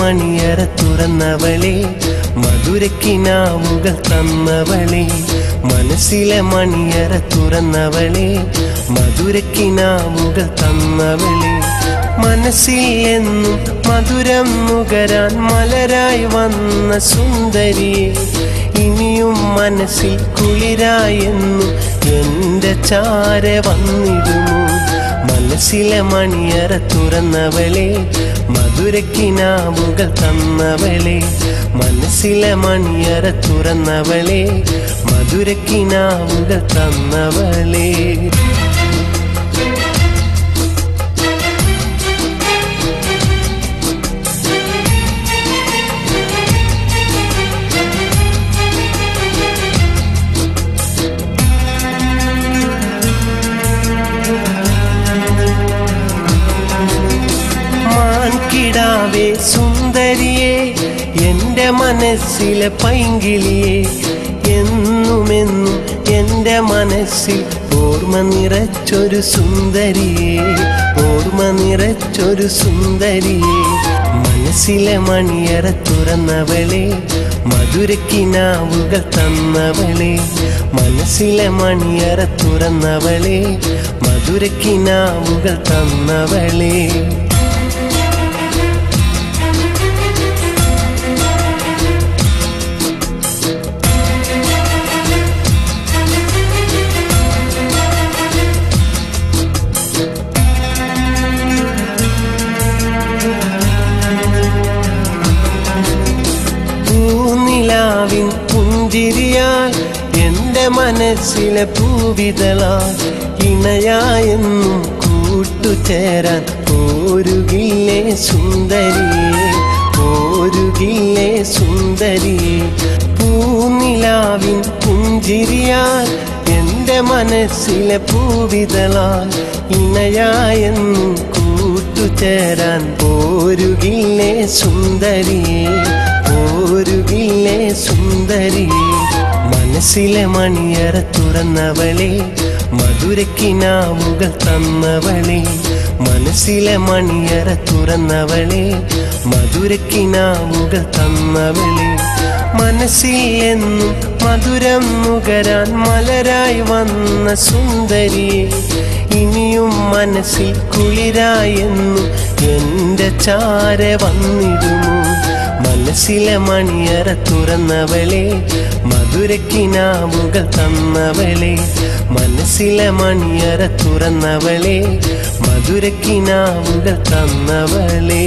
മണിയറ തുറന്നവളെ മധുരക്കിനാവുകൾ തന്നവളെ മനസ്സിലെ മണിയറ തുറന്നവളെ മധുരക്കിനാവുകൾ തന്നവളെ മനസ്സിൽ എന്നും മധുരം നുകരാൻ മലരായി വന്ന സുന്ദരിയെ ഇനിയും മനസ്സിൽ കുളിരായെന്നും എന്റെ ചാരെ വന്നിടുമോ മനസ്സിലെ മണിയറ തുറന്നവളെ മധുരക്കിനാവുകൾ തന്നവളെ മനസ്സിലെ മണിയറ തുറന്നവളെ മധുരക്കിനാവുകൾ തന്നവളെ കിടാവേ സുന്ദരിയെ എന്റെ മനസ്സിലെ പൈങ്കിളിയെ എന്നുമെന്നും എന്റെ മനസ്സിൽ ഓർമ്മ നിറച്ചൊരു സുന്ദരിയെ ഓർമ്മ നിറച്ചൊരു സുന്ദരിയെ മനസ്സിലെ മണിയറ തുറന്നവളെ മധുരക്കിനാവുകൾ തന്നവളെ മനസ്സിലെ മണിയറ തുറന്നവളെ മധുരക്കിനാവുകൾ തന്നവളെ പൂനിലാവിൻ പുഞ്ചിരിയാൽ എന്റെ മനസ്സിലെ പൂവിതളാൽ ഇണയായെന്നും കൂട്ടുചേരാൻ പോരുകില്ലേ സുന്ദരിയെ പോരുകില്ലേ സുന്ദരിയെ പൂനിലാവിൻ പുഞ്ചിരിയാൽ എന്റെ മനസ്സിലെ പൂവിതളാൽ ഇണയായെന്നും കൂട്ടുചേരാൻ പോരുകില്ലേ സുന്ദരിയെ പോരുകില്ലേ സുന്ദരിയെ മനസ്സിലെ മണിയറ തുറന്നവളെ മധുരക്കിനാവുകൾ തന്നവളെ മനസ്സിലെ മണിയറ തുറന്നവളെ മധുരക്കിനാവുകൾ തന്നവളെ മനസ്സിൽ എന്നും മധുരം നുകരാൻ മലരായി വന്ന സുന്ദരിയെ ഇനിയും മനസ്സിൽ കുളിരായെന്നും എന്റെ ചാരെ വന്നിടുമോ മനസ്സിലെ മണിയറ തുറന്നവളെ മധുരക്കിനാവുകൾ തന്നവളെ മനസ്സിലെ മണിയറ തുറന്നവളെ മധുരക്കിനാവുകൾ തന്നവളെ